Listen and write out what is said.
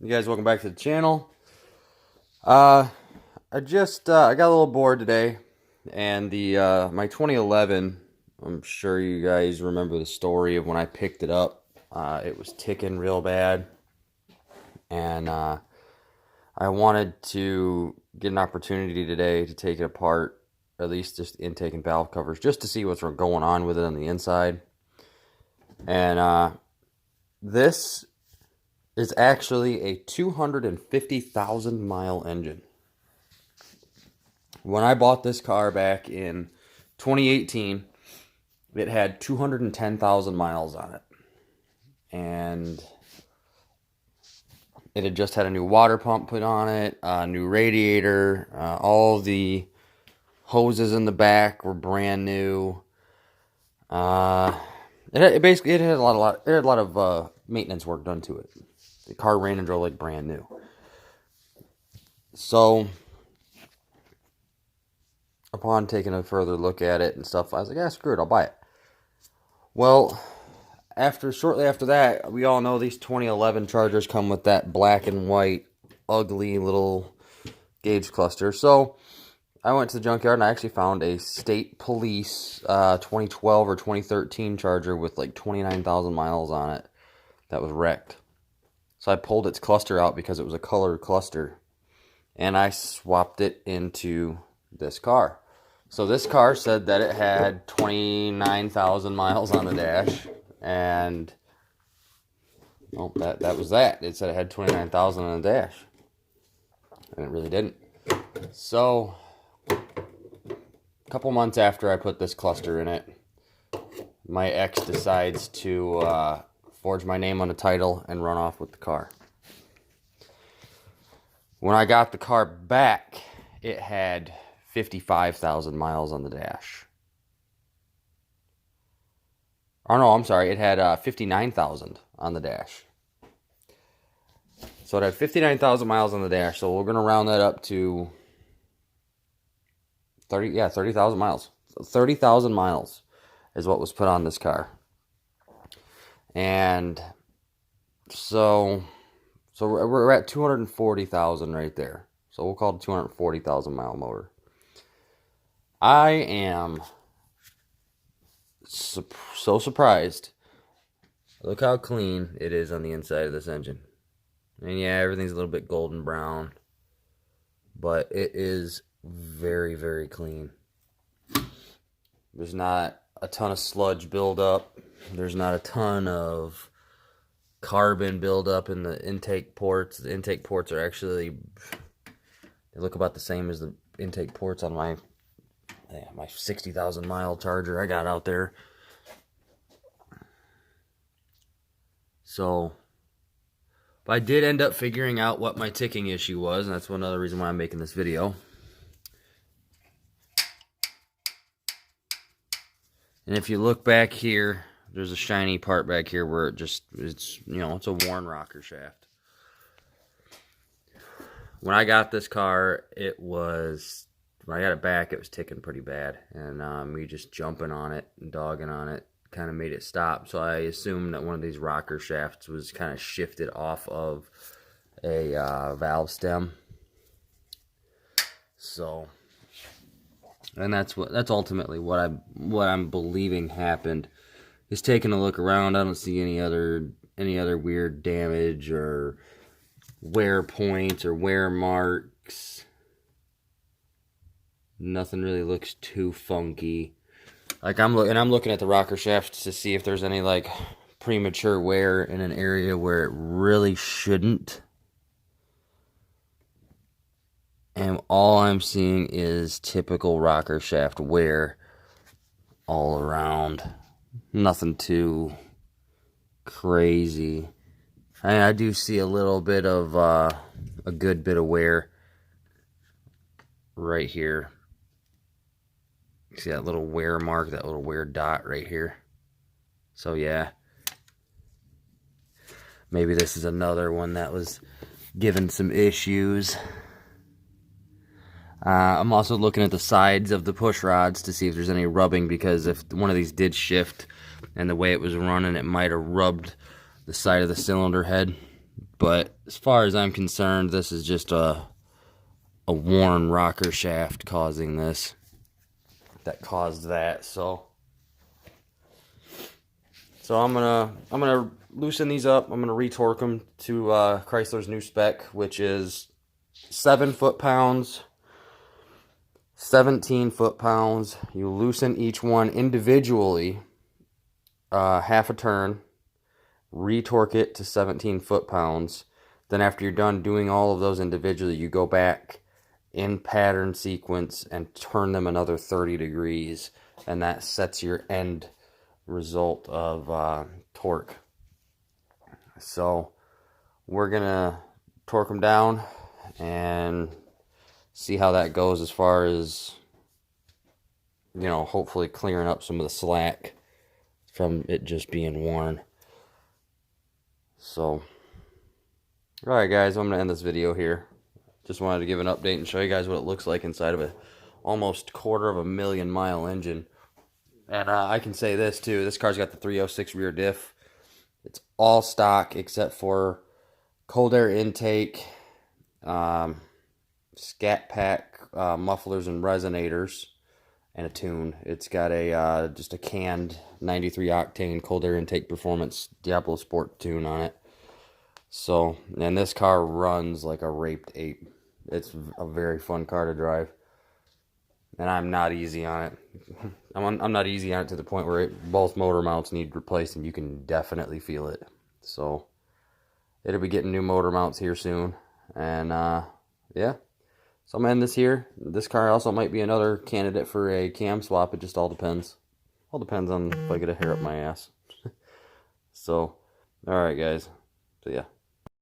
You guys, welcome back to the channel. I got a little bored today, and the my 2011. I'm sure you guys remember the story of when I picked it up. It was ticking real bad, and I wanted to get an opportunity today to take it apart, at least just intake and valve covers, just to see what's going on with it on the inside. And this is actually a 250,000 mile engine. When I bought this car back in 2018, it had 210,000 miles on it. And it had just had a new water pump put on it, a new radiator, all the hoses in the back were brand new. It had a lot of maintenance work done to it. The car ran and drove like brand new. So, upon taking a further look at it and stuff, I was like, "Yeah, screw it, I'll buy it." Well, shortly after that, we all know these 2011 Chargers come with that black and white, ugly little gauge cluster. So, I went to the junkyard and I actually found a state police 2012 or 2013 Charger with like 29,000 miles on it that was wrecked. So I pulled its cluster out because it was a colored cluster, and I swapped it into this car. So this car said that it had 29,000 miles on the dash, and well, that was that. It said it had 29,000 on the dash, and it really didn't. So a couple months after I put this cluster in it, my ex decides to forge my name on the title and run off with the car. When I got the car back, it had 55,000 miles on the dash. Oh no, I'm sorry, it had 59,000 on the dash. So it had 59,000 miles on the dash, so we're going to round that up to 30,000 miles. 30,000 miles is what was put on this car. And so we're at 240,000 right there. So we'll call it a 240,000 mile motor. I am so surprised. Look how clean it is on the inside of this engine. And yeah, everything's a little bit golden brown, but it is very, very clean. There's not a ton of sludge buildup. There's not a ton of carbon buildup in the intake ports. The intake ports are actually, they look about the same as the intake ports on my 60,000 mile Charger I got out there. So, but I did end up figuring out what my ticking issue was, and that's one other reason why I'm making this video. And if you look back here, there's a shiny part back here where it's a worn rocker shaft. When I got this car, when I got it back, it was ticking pretty bad. And me just jumping on it and dogging on it kind of made it stop. So I assumed that one of these rocker shafts was kind of shifted off of a valve stem. So, and that's ultimately what I'm believing happened. Just taking a look around, I don't see any other weird damage or wear points or wear marks. Nothing really looks too funky. Like I'm looking at the rocker shaft to see if there's any like premature wear in an area where it really shouldn't. And all I'm seeing is typical rocker shaft wear all around. Nothing too crazy. I do see a little bit of a good bit of wear right here. See that little wear mark, that little wear dot right here. So yeah, maybe this is another one that was given some issues. I'm also looking at the sides of the push rods to see if there's any rubbing, because if one of these did shift and the way it was running, it might have rubbed the side of the cylinder head. But as far as I'm concerned, this is just a worn rocker shaft causing this. That caused that. So I'm gonna loosen these up. I'm gonna retorque them to Chrysler's new spec, which is 7 foot-pounds, 17 foot-pounds. You loosen each one individually, half a turn, retorque it to 17 foot-pounds. Then after you're done doing all of those individually, you go back in pattern sequence and turn them another 30 degrees, and that sets your end result of torque. So we're gonna torque them down and see how that goes, as far as, you know, hopefully clearing up some of the slack from it just being worn. So alright guys, I'm gonna end this video here. Just wanted to give an update and show you guys what it looks like inside of a almost 250,000-mile engine. And I can say this too, this car's got the 306 rear diff. It's all stock except for cold air intake, scat pack, mufflers and resonators, and a tune. It's got a just a canned 93 octane cold air intake performance Diablo Sport tune on it. So, and this car runs like a raped ape. It's a very fun car to drive. And I'm not easy on it. I'm not easy on it to the point where both motor mounts need replacing. You can definitely feel it. So it'll be getting new motor mounts here soon. And yeah. So I'm ending this here. This car also might be another candidate for a cam swap. It just all depends. All depends on if I get a hair up my ass. So, alright guys. So yeah.